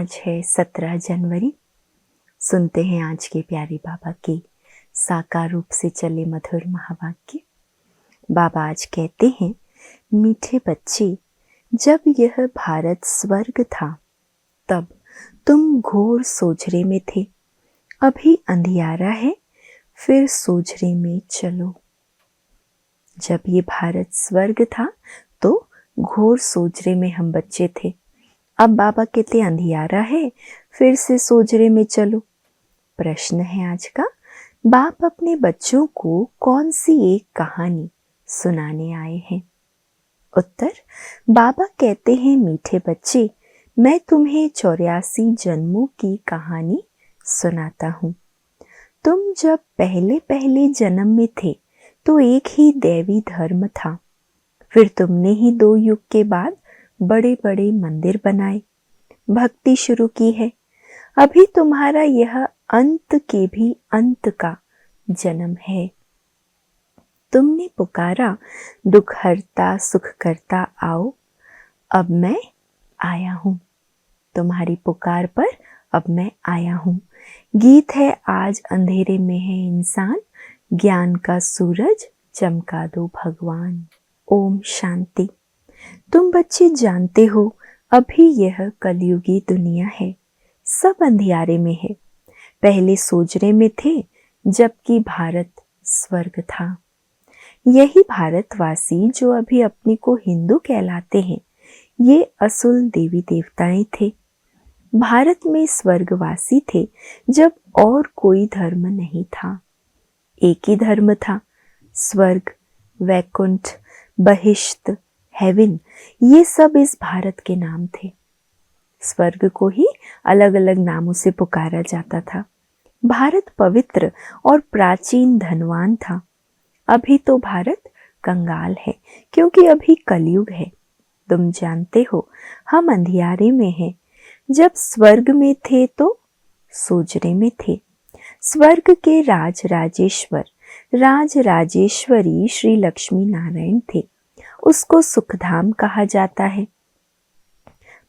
आज है 17 जनवरी। सुनते हैं आज के प्यारे बाबा के साकार रूप से चले मधुर महावाक्य। बाबा आज कहते हैं, मीठे बच्चे, जब यह भारत स्वर्ग था तब तुम घोर सोझरे में थे। अभी अंधियारा है, फिर सोझरे में चलो। जब ये भारत स्वर्ग था तो घोर सोझरे में हम बच्चे थे। अब बाबा कहते अंधियारा है, फिर से सोझरे में चलो। प्रश्न है आज का, बाप अपने बच्चों को कौन सी एक कहानी सुनाने आए हैं? उत्तर, बाबा कहते हैं, मीठे बच्चे, मैं तुम्हें 84 जन्मों की कहानी सुनाता हूँ। तुम जब पहले पहले जन्म में थे तो एक ही दैवी धर्म था। फिर तुमने ही 2 युग के बाद बड़े बड़े मंदिर बनाए, भक्ति शुरू की है। अभी तुम्हारा यह अंत के भी अंत का जन्म है। तुमने पुकारा, दुख हरता सुख करता आओ। अब मैं आया हूं। तुम्हारी पुकार पर अब मैं आया हूं। गीत है, आज अंधेरे में है इंसान, ज्ञान का सूरज चमका दो भगवान। ओम शांति। तुम बच्चे जानते हो, अभी यह कलयुगी दुनिया है, सब अंधियारे में है। पहले सोजरे में थे, जबकि भारत स्वर्ग था। यही भारतवासी जो अभी अपने को हिंदू कहलाते हैं, ये असुल देवी देवताएं थे। भारत में स्वर्गवासी थे जब और कोई धर्म नहीं था। एक ही धर्म था, स्वर्ग, वैकुंठ, बहिष्त, हेवन, ये सब इस भारत के नाम थे। स्वर्ग को ही अलग अलग नामों से पुकारा जाता था। भारत पवित्र और प्राचीन धनवान था। अभी तो भारत कंगाल है, क्योंकि अभी कलयुग है। तुम जानते हो, हम अंधियारे में हैं। जब स्वर्ग में थे तो सोजरे में थे। स्वर्ग के राज राजेश्वर, राज राजेश्वरी श्री लक्ष्मी नारायण थे। उसको सुखधाम कहा जाता है।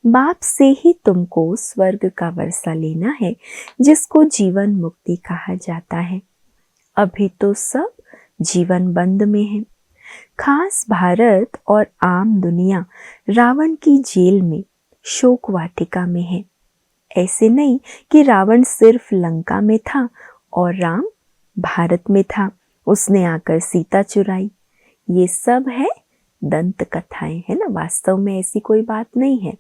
बाप से ही तुमको स्वर्ग का वर्षा लेना है, जिसको जीवन मुक्ति कहा जाता है। अभी तो सब जीवन बंद में है। खास भारत और आम दुनिया रावण की जेल में, शोक वाटिका में है। ऐसे नहीं कि रावण सिर्फ लंका में था और राम भारत में था, उसने आकर सीता चुराई। ये सब है दंत कथाएं, है ना। वास्तव में ऐसी कोई बात नहीं है।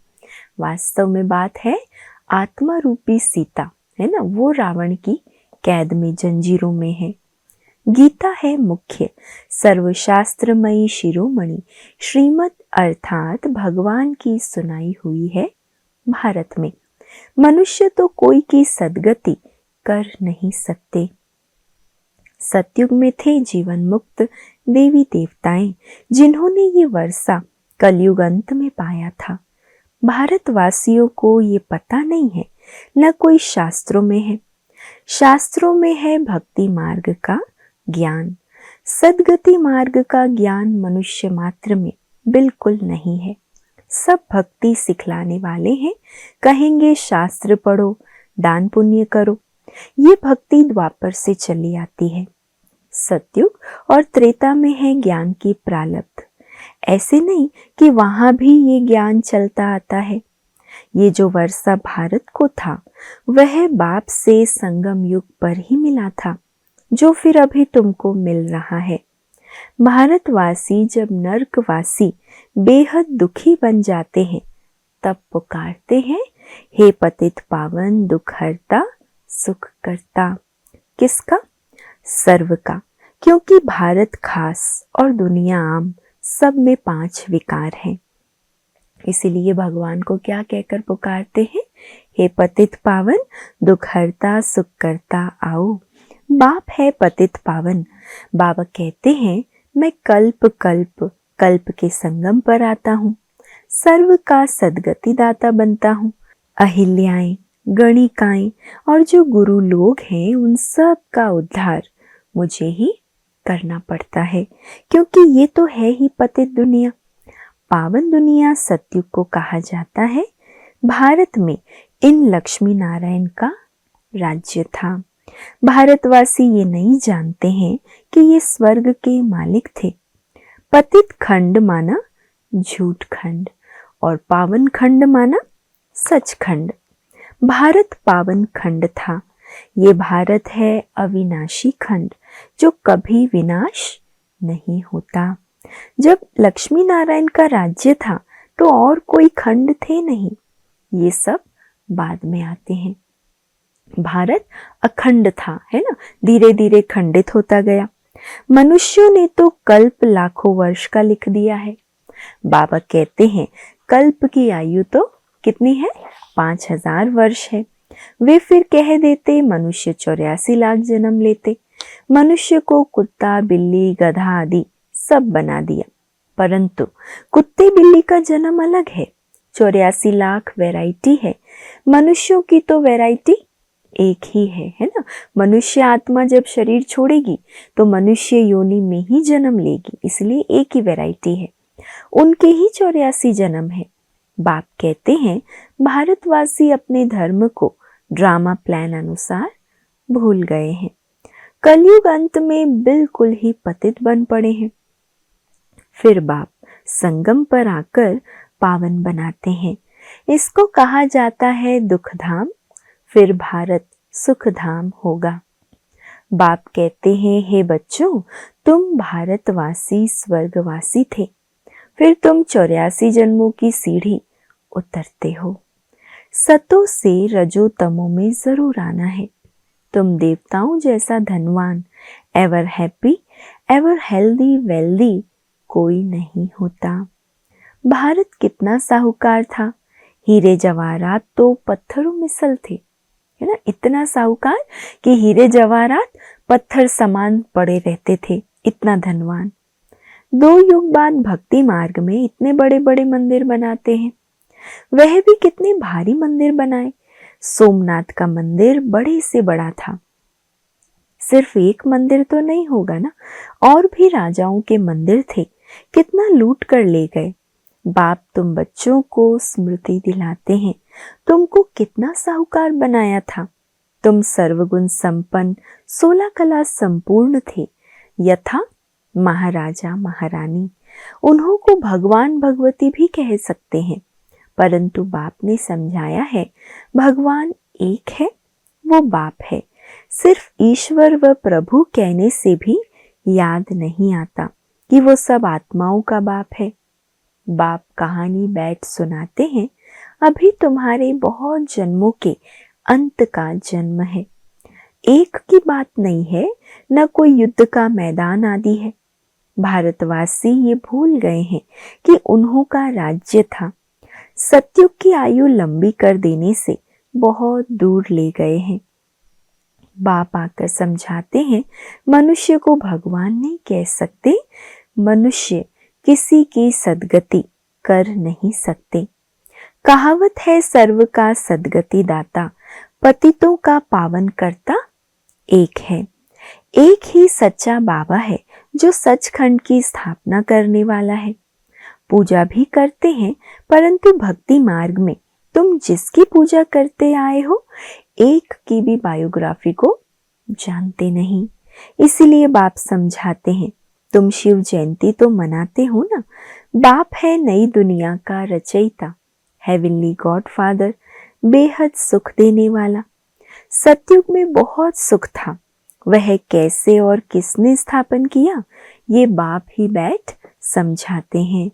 वास्तव में बात है आत्मा रूपी सीता, है ना, वो रावण की कैद में, जंजीरों में है। गीता है मुख्य सर्वशास्त्रमयी शिरोमणि, श्रीमत अर्थात भगवान की सुनाई हुई है भारत में। मनुष्य तो कोई की सद्गति कर नहीं सकते। सतयुग में थे जीवन मुक्त देवी देवताएं, जिन्होंने ये वर्षा कलयुग अंत में पाया था। भारतवासियों को ये पता नहीं है, न कोई शास्त्रों में है। शास्त्रों में है भक्ति मार्ग का ज्ञान। सद्गति मार्ग का ज्ञान मनुष्य मात्र में बिल्कुल नहीं है। सब भक्ति सिखलाने वाले हैं, कहेंगे शास्त्र पढ़ो, दान पुण्य करो। ये भक्ति द्वापर से चली आती है। सतयुग और त्रेता में है ज्ञान की प्रालब्ध। ऐसे नहीं कि वहां भी ये ज्ञान चलता आता है। ये जो वर्षा भारत को था, वह बाप से संगम युग पर ही मिला था, जो फिर अभी तुमको मिल रहा है। भारतवासी जब नरकवासी बेहद दुखी बन जाते हैं, तब पुकारते हैं, हे पतित पावन दुख हरता सुख करता। किसका? सर्व का। क्योंकि भारत खास और दुनिया आम, सब में 5 विकार हैं। इसीलिए भगवान को क्या कहकर पुकारते हैं? हे पतित पावन दुख हरता सुख करता आओ। बाप है पतित पावन। बाबा कहते हैं, मैं कल्प कल्प कल्प के संगम पर आता हूँ, सर्व का सद्गति दाता बनता हूँ। अहिल्याएं, गणिकाएं और जो गुरु लोग हैं, उन सब का उद्धार मुझे ही करना पड़ता है, क्योंकि ये तो है ही पतित दुनिया। पावन दुनिया सतयुग को कहा जाता है। भारत में इन लक्ष्मी नारायण का राज्य था। भारतवासी ये नहीं जानते हैं कि ये स्वर्ग के मालिक थे। पतित खंड माना झूठ खंड और पावन खंड माना सच खंड। भारत पावन खंड था। ये भारत है अविनाशी खंड जो कभी विनाश नहीं होता। जब लक्ष्मी नारायण का राज्य था तो और कोई खंड थे नहीं, ये सब बाद में आते हैं। भारत अखंड था, है ना, धीरे धीरे खंडित होता गया। मनुष्यों ने तो कल्प लाखों वर्ष का लिख दिया है। बाबा कहते हैं कल्प की आयु तो कितनी है, 5000 वर्ष है। वे फिर कह देते मनुष्य 84 लाख जन्म लेते। मनुष्य को कुत्ता बिल्ली गधा आदि सब बना दिया, परंतु कुत्ते बिल्ली का जन्म अलग है। 84 लाख वैरायटी है, मनुष्यों की तो वैरायटी एक ही है ना। मनुष्य आत्मा जब शरीर छोड़ेगी तो मनुष्य योनि में ही जन्म लेगी, इसलिए एक ही वैरायटी है। उनके ही 84 जन्म है। बाप कहते हैं भारतवासी अपने धर्म को ड्रामा प्लान अनुसार भूल गए हैं। कलयुग अंत में बिल्कुल ही पतित बन पड़े हैं। फिर बाप संगम पर आकर पावन बनाते हैं। इसको कहा जाता है दुख धाम, फिर भारत सुख धाम होगा। बाप कहते हैं हे बच्चों, तुम भारतवासी स्वर्गवासी थे, फिर तुम 84 जन्मों की सीढ़ी उतरते हो। सतों से रजो तमो में जरूर आना है। तुम देवताओं जैसा धनवान, ever happy, ever healthy wealthy कोई नहीं होता। भारत कितना साहूकार था। हीरे जवाहरात तो पत्थरों मिसल थे, है ना। इतना साहूकार कि हीरे जवाहरात पत्थर समान पड़े रहते थे, इतना धनवान। 2 युग बाद भक्ति मार्ग में इतने बड़े बड़े मंदिर बनाते हैं। वह भी कितने भारी मंदिर बनाए। सोमनाथ का मंदिर बड़े से बड़ा था। सिर्फ एक मंदिर तो नहीं होगा ना, और भी राजाओं के मंदिर थे, कितना लूट कर ले गए। बाप तुम बच्चों को स्मृति दिलाते हैं तुमको कितना साहूकार बनाया था। तुम सर्वगुण संपन्न 16 कला संपूर्ण थे, यथा महाराजा महारानी। उन्हों को भगवान भगवती भी कह सकते हैं, परंतु बाप ने समझाया है भगवान एक है, वो बाप है। सिर्फ ईश्वर व प्रभु कहने से भी याद नहीं आता कि वो सब आत्माओं का बाप है। बाप कहानी बैठ सुनाते हैं, अभी तुम्हारे बहुत जन्मों के अंत का जन्म है। एक की बात नहीं है, न कोई युद्ध का मैदान आदि है। भारतवासी ये भूल गए हैं कि उन्हों का राज्य था। सतयुग की आयु लंबी कर देने से बहुत दूर ले गए हैं। बाप आकर समझाते हैं मनुष्य को भगवान नहीं कह सकते, मनुष्य किसी की सद्गति कर नहीं सकते। कहावत है सर्व का सद्गति दाता, पतितों का पावन करता एक है। एक ही सच्चा बाबा है जो सचखंड की स्थापना करने वाला है। पूजा भी करते हैं, परंतु भक्ति मार्ग में तुम जिसकी पूजा करते आए हो एक की भी बायोग्राफी को जानते नहीं। इसीलिए बाप समझाते हैं तुम शिव जयंती तो मनाते हो ना। बाप है नई दुनिया का रचयिता, हेवनली गॉड फादर, बेहद सुख देने वाला। सतयुग में बहुत सुख था, वह कैसे और किसने स्थापन किया ये बाप ही बैठ समझाते हैं।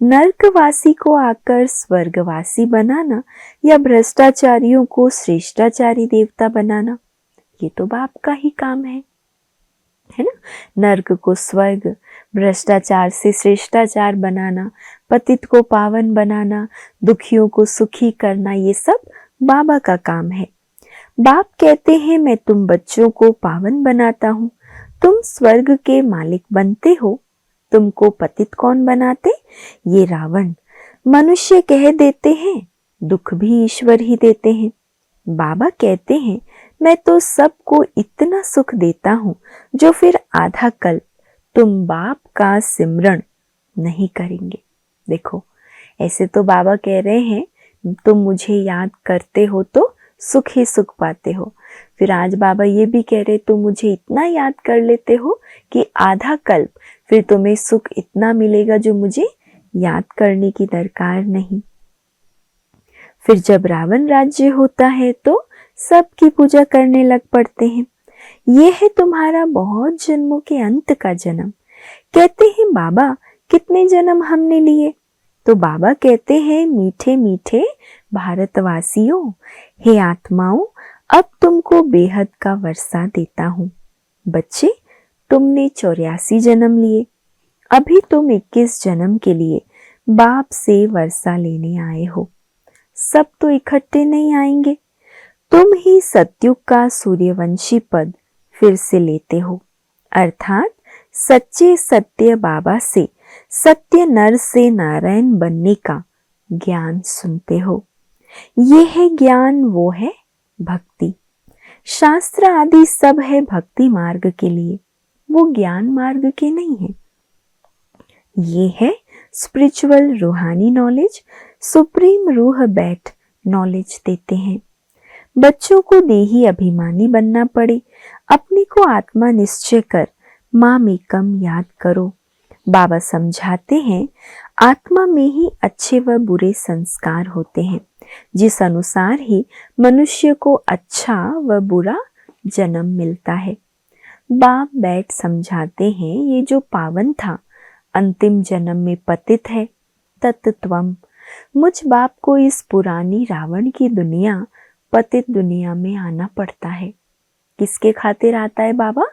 नरकवासी को आकर स्वर्गवासी बनाना या भ्रष्टाचारियों को श्रेष्ठाचारी देवता बनाना, ये तो बाप का ही काम है ना। नर्क को स्वर्ग, भ्रष्टाचार से श्रेष्ठाचार बनाना, पतित को पावन बनाना, दुखियों को सुखी करना, ये सब बाबा का काम है। बाप कहते हैं मैं तुम बच्चों को पावन बनाता हूँ, तुम स्वर्ग के मालिक बनते हो। तुमको पतित कौन बनाते? ये रावण। मनुष्य कह देते हैं, दुख भी ईश्वर ही देते हैं। बाबा कहते हैं मैं तो सबको इतना सुख देता हूँ जो फिर आधा कल्प तुम बाप का सिमरण नहीं करेंगे। देखो, ऐसे तो बाबा कह रहे हैं तुम मुझे याद करते हो तो सुख ही सुख पाते हो। फिर आज बाबा ये भी कह रहे, तुम मुझे इतना याद कर लेते हो कि आधा कल्प फिर तुम्हें सुख इतना मिलेगा जो मुझे याद करने की दरकार नहीं। फिर जब रावण राज्य होता है तो सबकी पूजा करने लग पड़ते हैं। ये है तुम्हारा बहुत जन्मों के अंत का जन्म। कहते हैं बाबा कितने जन्म हमने लिए? तो बाबा कहते हैं, मीठे मीठे भारतवासियों, हे आत्माओं, अब तुमको बेहद का वर्षा देता हूँ। बच्चे, तुमने 84 जन्म लिए, अभी तुम 21 जन्म के लिए बाप से वर्षा लेने आए हो। सब तो इकट्ठे नहीं आएंगे। तुम ही सतयुग का सूर्यवंशी पद फिर से लेते हो, अर्थात सच्चे सत्य बाबा से सत्य नर से नारायण बनने का ज्ञान सुनते हो। ये है ज्ञान, वो है भक्ति। शास्त्र आदि सब है भक्ति मार्ग के लिए, वो ज्ञान मार्ग के नहीं है। ये है स्पिरिचुअल रूहानी नॉलेज, सुप्रीम रूह बैठ नॉलेज देते हैं। बच्चों को देही अभिमानी बनना पड़े, अपने को आत्मा निश्चय कर माम एकम याद करो। बाबा समझाते हैं, आत्मा में ही अच्छे व बुरे संस्कार होते हैं, जिस अनुसार ही मनुष्य को अच्छा व बुरा जन्म मिलता है। बाप बैठ समझाते हैं, ये जो पावन था अंतिम जन्म में पतित है, तत्त्वम। मुझ बाप को इस पुरानी रावण की दुनिया, पतित दुनिया में आना पड़ता है। किसके खातिर आता है बाबा?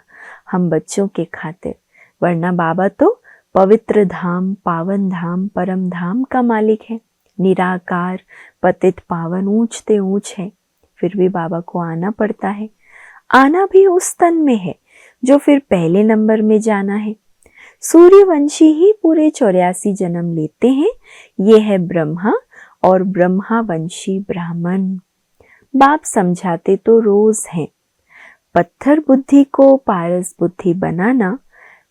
हम बच्चों के खातिर। वरना बाबा तो पवित्र धाम, पावन धाम, परम धाम का मालिक है, निराकार, पतित पावन, ऊंच ते ऊंच है। फिर भी बाबा को आना पड़ता है। आना भी उस तन में है जो फिर पहले नंबर में जाना है। सूर्यवंशी ही पूरे 84 जन्म लेते हैं। ये है ब्रह्मा और ब्रह्मावंशी ब्राह्मण। बाप समझाते तो रोज हैं, पत्थर बुद्धि को पारस बुद्धि बनाना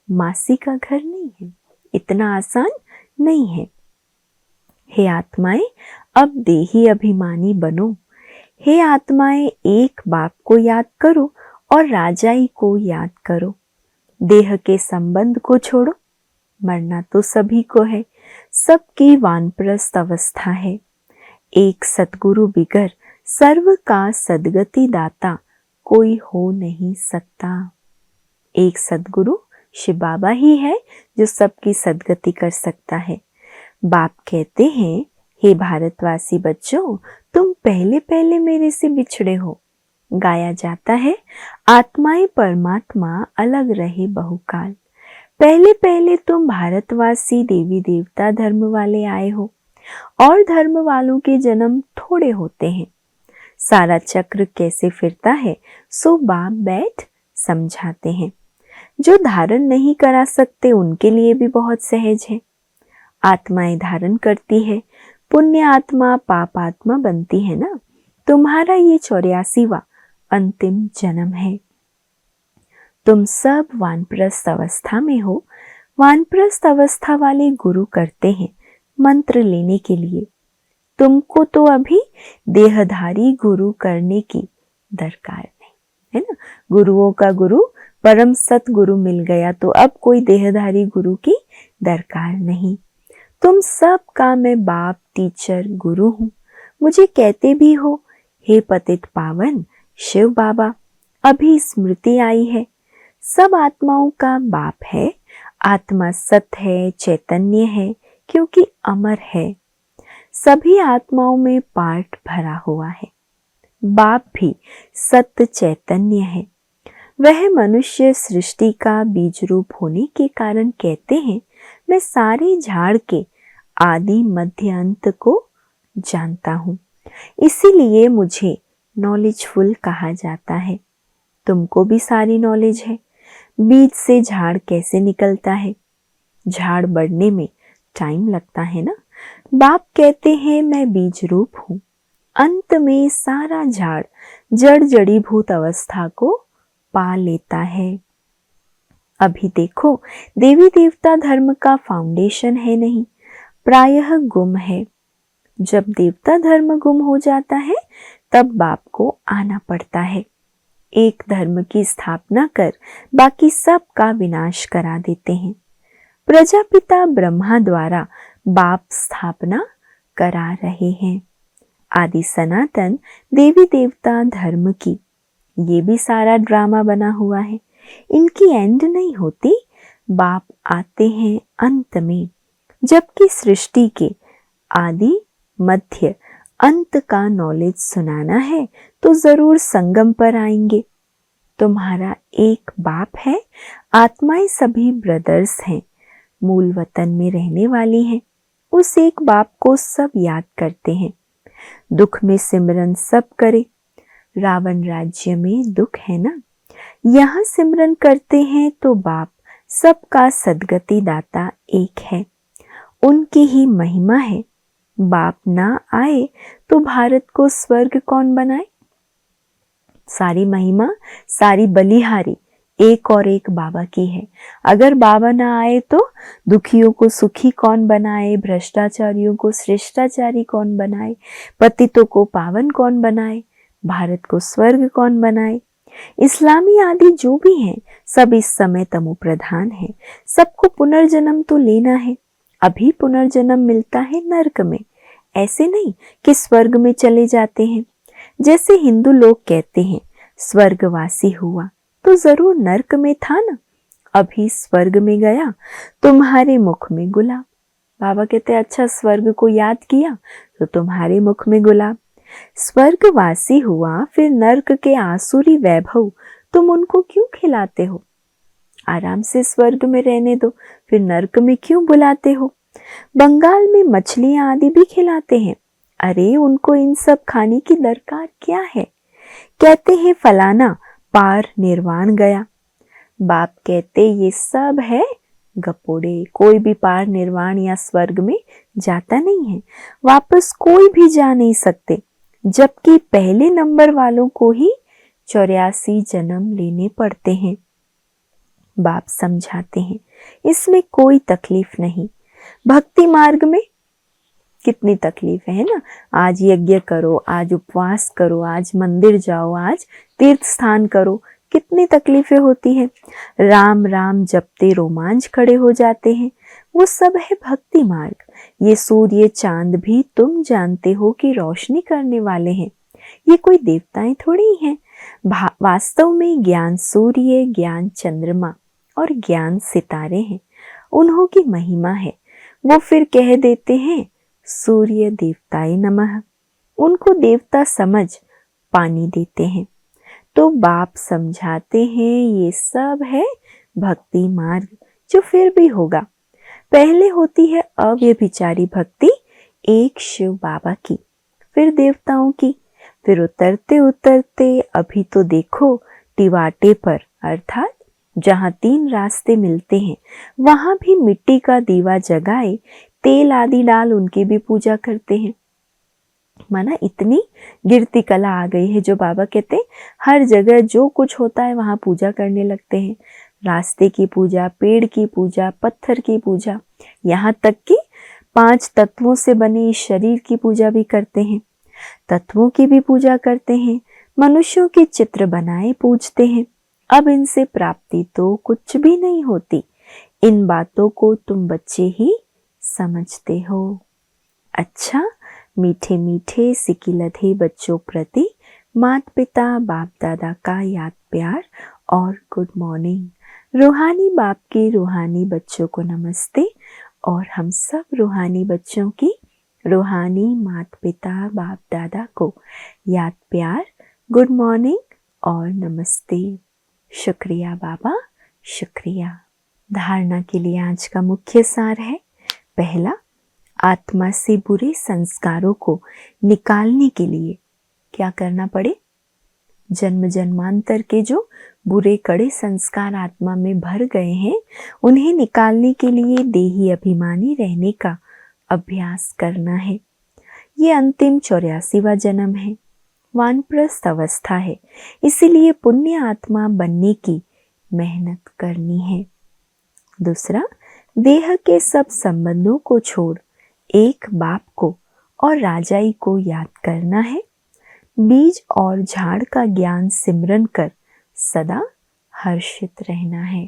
मासी का घर नहीं है, इतना आसान नहीं है। हे आत्माएं, अब देही अभिमानी बनो। हे आत्माएं, एक बाप को याद करो और राजाई को याद करो। देह के संबंध को छोड़ो, मरना तो सभी को है, सबकी वानप्रस्थ अवस्था है। एक सतगुरु बिगर सर्व का सदगति दाता कोई हो नहीं सकता। एक सदगुरु शिव बाबा ही है जो सबकी सदगति कर सकता है। बाप कहते हैं, हे भारतवासी बच्चों, तुम पहले पहले मेरे से बिछड़े हो। गाया जाता है, आत्माएं परमात्मा अलग रहे बहुकाल। पहले पहले तुम भारतवासी देवी देवता धर्म वाले आए हो, और धर्म वालों के जन्म थोड़े होते हैं। सारा चक्र कैसे फिरता है सो बाप बैठ समझाते हैं। जो धारण नहीं करा सकते उनके लिए भी बहुत सहज है। आत्माएं धारण करती है, पुण्य आत्मा पाप आत्मा बनती है ना। तुम्हारा ये 84वां अंतिम जन्म है। तुम सब वानप्रस्थ अवस्था में हो। वानप्रस्थ अवस्था वाले गुरु करते हैं मंत्र लेने के लिए। तुमको तो अभी देहधारी गुरु करने की दरकार नहीं है ना। गुरुओं का गुरु परम सतगुरु मिल गया तो अब कोई देहधारी गुरु की दरकार नहीं। तुम सब का मैं बाप, टीचर, गुरु हूँ। मुझे कहते भी हो, हे पतित पावन शिव बाबा, अभी स्मृति आई है। सब आत्माओं का बाप है। आत्मा सत्य है, चैतन्य है, क्योंकि अमर है। सभी आत्माओं में पार्ट भरा हुआ है। बाप भी सत्य चैतन्य है। वह मनुष्य सृष्टि का बीज रूप होने के कारण कहते हैं, मैं सारे झाड़ के आदि मध्य अंत को जानता हूँ। इसीलिए मुझे नॉलेजफुल कहा जाता है। तुमको भी सारी नॉलेज है। बीज से झाड़ कैसे निकलता है? झाड़ बढ़ने में टाइम लगता है ना। बाप कहते हैं, मैं बीज रूप हूँ। अंत में सारा झाड़ जड़ जड़ीभूत अवस्था को पा लेता है। अभी देखो, देवी देवता धर्म का फाउंडेशन है नहीं, प्रायः गुम है। जब देवता धर्म गुम हो जाता है तब बाप को आना पड़ता है। एक धर्म की स्थापना कर बाकी सब का विनाश करा देते हैं। प्रजापिता ब्रह्मा द्वारा बाप स्थापना करा रहे हैं। आदि सनातन देवी देवता धर्म की ये भी सारा ड्रामा बना हुआ है। इनकी एंड नहीं होती, बाप आते हैं अंत में। जबकि सृष्टि के आदि मध्य अंत का नॉलेज सुनाना है तो जरूर संगम पर आएंगे। तुम्हारा एक बाप है, आत्माएं सभी ब्रदर्स हैं, मूल वतन में रहने वाली हैं। उस एक बाप को सब याद करते हैं। दुख में सिमरन सब करे। रावण राज्य में दुख है ना, यहाँ सिमरन करते हैं तो बाप सबका सदगति दाता एक है। उनकी ही महिमा है। बाप ना आए तो भारत को स्वर्ग कौन बनाए। सारी महिमा, सारी बलिहारी एक और एक बाबा की है। अगर बाबा ना आए तो दुखियों को सुखी कौन बनाए, भ्रष्टाचारियों को श्रेष्ठाचारी कौन बनाए, पतितों को पावन कौन बनाए, भारत को स्वर्ग कौन बनाए। इस्लामी आदि जो भी हैं सब इस समय तमो प्रधान है। सबको पुनर्जन्म तो लेना है। अभी पुनर्जन्म मिलता है नरक में, ऐसे नहीं कि स्वर्ग में चले जाते हैं। जैसे हिंदू लोग कहते हैं स्वर्गवासी हुआ तो जरूर नरक में था ना। अभी स्वर्ग में गया, तुम्हारे मुख में गुलाब। बाबा कहते अच्छा स्वर्ग को याद किया तो तुम्हारे मुख में गुलाब। स्वर्गवासी हुआ फिर नर्क के आसुरी वैभव तुम उनको क्यों खिलाते हो। आराम से स्वर्ग में रहने दो, फिर नर्क में क्यों बुलाते हो। बंगाल में मछलियां आदि भी खिलाते हैं। अरे उनको इन सब खाने की दरकार क्या है। कहते हैं फलाना पार निर्वाण गया। बाप कहते ये सब है गपोड़े। कोई भी पार निर्वाण या स्वर्ग में जाता नहीं है, वापस कोई भी जा नहीं सकते। जबकि पहले नंबर वालों को ही 84 जन्म लेने पड़ते हैं। बाप समझाते हैं इसमें कोई तकलीफ नहीं। भक्ति मार्ग में कितनी तकलीफ है ना। आज यज्ञ करो, आज उपवास करो, आज मंदिर जाओ, आज तीर्थ स्थान करो, कितनी तकलीफें होती हैं। राम राम जपते रोमांच खड़े हो जाते हैं। वो सब है भक्ति मार्ग। ये सूर्य चांद भी तुम जानते हो कि रोशनी करने वाले हैं। ये कोई देवताएं थोड़ी हैं। वास्तव में ज्ञान सूर्य, ज्ञान चंद्रमा और ज्ञान सितारे हैं। उन्हों की महिमा है। वो फिर कह देते हैं सूर्य देवताए नमः। उनको देवता समझ पानी देते हैं। तो बाप समझाते हैं ये सब है भक्ति मार्ग जो फिर भी होगा। पहले होती है अव्यभिचारी भक्ति एक शिव बाबा की, फिर देवताओं की, फिर उतरते उतरते अभी तो देखो टिवाटे पर अर्थात जहाँ 3 रास्ते मिलते हैं वहां भी मिट्टी का दीवा जगाए तेल आदि डाल उनकी भी पूजा करते हैं। माना इतनी गिरती कला आ गई है जो बाबा कहते हैं हर जगह जो कुछ होता है वहां पूजा करने लगते हैं। रास्ते की पूजा, पेड़ की पूजा, पत्थर की पूजा, यहाँ तक कि 5 तत्वों से बने इस शरीर की पूजा भी करते हैं। तत्वों की भी पूजा करते हैं। मनुष्यों के चित्र बनाए पूजते हैं। अब इनसे प्राप्ति तो कुछ भी नहीं होती। इन बातों को तुम बच्चे ही समझते हो। अच्छा, मीठे मीठे सिकिलधे बच्चों प्रति माता पिता बाप दादा का याद प्यार और गुड मॉर्निंग। रूहानी बाप के रूहानी बच्चों को नमस्ते और हम सब रूहानी बच्चों की रूहानी माता पिता बाप दादा को याद प्यार, गुड मॉर्निंग और नमस्ते। शुक्रिया बाबा, शुक्रिया। धारणा के लिए आज का मुख्य सार है। पहला, आत्मा से बुरे संस्कारों को निकालने के लिए क्या करना पड़े। जन्म जन्मांतर के जो बुरे कड़े संस्कार आत्मा में भर गए हैं उन्हें निकालने के लिए देही अभिमानी रहने का अभ्यास करना है। ये अंतिम 84वां जन्म है, वानप्रस्थ अवस्था है, इसीलिए पुण्य आत्मा बनने की मेहनत करनी है। दूसरा, देह के सब संबंधों को छोड़ एक बाप को और राजाई को याद करना है। बीज और झाड़ का ज्ञान सिमरन कर सदा हर्षित रहना है।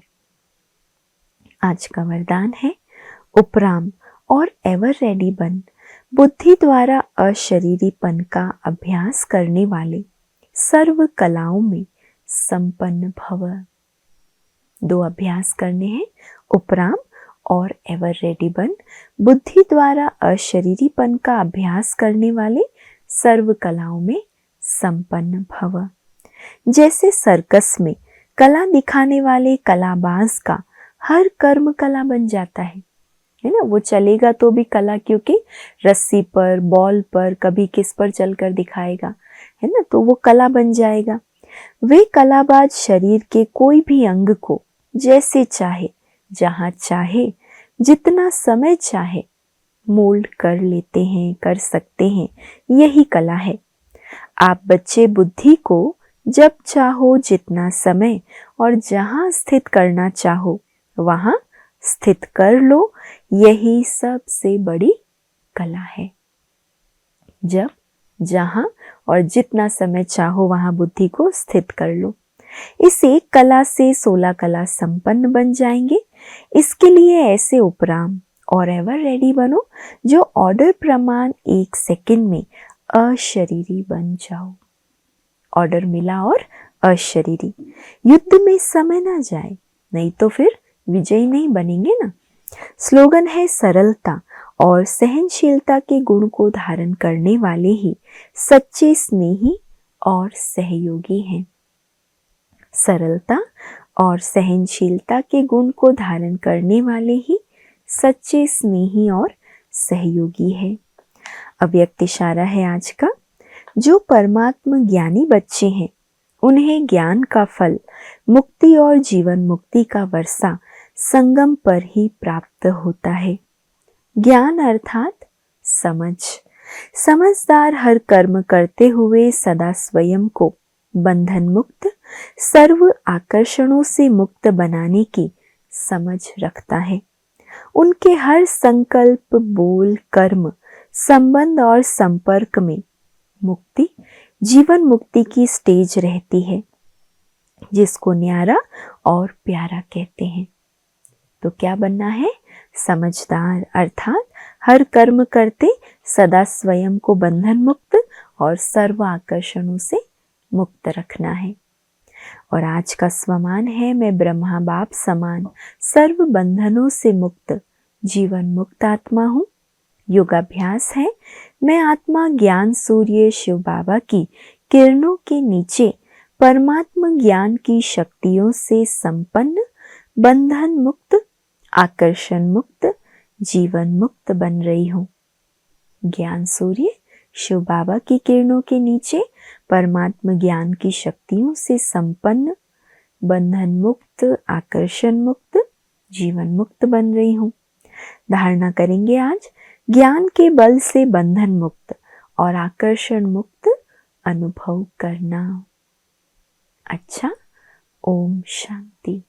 आज का वरदान है, उपराम और एवर रेडी बन। बुद्धि द्वारा अशरीरीपन का अभ्यास करने वाले सर्व कलाओं में संपन्न भव। 2 अभ्यास करने हैं, उपराम और एवर रेडी बन। बुद्धि द्वारा अशरीरीपन का अभ्यास करने वाले सर्व कलाओं में संपन्न भव। जैसे सर्कस में कला दिखाने वाले कलाबाज का हर कर्म कला बन जाता है ना। वो चलेगा तो भी कला, क्योंकि रस्सी पर, बॉल पर, कभी किस पर चलकर दिखाएगा, है ना, तो वो कला बन जाएगा। वे कलाबाज शरीर के कोई भी अंग को जैसे चाहे, जहां चाहे, जितना समय चाहे मोल्ड कर लेते हैं, कर सकते हैं। यही कला है। आप बच्चे बुद्धि को जब चाहो, जितना समय और जहां स्थित करना चाहो वहां स्थित कर लो। यही सबसे बड़ी कला है। जब, जहां और जितना समय चाहो वहां बुद्धि को स्थित कर लो। इस एक कला से 16 कला संपन्न बन जाएंगे। इसके लिए ऐसे उपराम और एवर रेडी बनो जो ऑर्डर प्रमाण 1 सेकंड में अशरीरी बन जाओ। ऑर्डर मिला और अशरीरी। युद्ध में समय ना जाए, नहीं तो फिर विजयी नहीं बनेंगे ना। स्लोगन है, सरलता और सहनशीलता के गुण को धारण करने वाले ही सच्चे स्नेही और सहयोगी हैं। सरलता और सहनशीलता के गुण को धारण करने वाले ही सच्चे स्नेही और सहयोगी है। अव्यक्त इशारा है आज का। जो परमात्म ज्ञानी बच्चे हैं उन्हें ज्ञान का फल, मुक्ति और जीवन मुक्ति का वर्षा संगम पर ही प्राप्त होता है। ज्ञान अर्थात समझ। समझदार हर कर्म करते हुए सदा स्वयं को बंधन मुक्त, सर्व आकर्षणों से मुक्त बनाने की समझ रखता है। उनके हर संकल्प, बोल, कर्म, संबंध और संपर्क में मुक्ति, जीवन मुक्ति की स्टेज रहती है, जिसको न्यारा और प्यारा कहते हैं। तो क्या बनना है? समझदार, अर्थात हर कर्म करते सदा स्वयं को बंधन मुक्त और सर्व आकर्षणों से मुक्त रखना है। और आज का स्वमान है, मैं ब्रह्मा बाप समान सर्व बंधनों से मुक्त जीवन मुक्त आत्मा हूँ। योगाभ्यास है, मैं आत्मा ज्ञान सूर्य शिव बाबा की किरणों के नीचे परमात्मा ज्ञान की शक्तियों से संपन्न, बंधन मुक्त, आकर्षण मुक्त, जीवन मुक्त बन रही हूँ। ज्ञान सूर्य शिव बाबा की किरणों के नीचे परमात्मा ज्ञान की शक्तियों से संपन्न, बंधन मुक्त, आकर्षण मुक्त, जीवन मुक्त बन रही हूँ। धारणा करेंगे आज, ज्ञान के बल से बंधन मुक्त और आकर्षण मुक्त अनुभव करना। अच्छा, ओम शांति।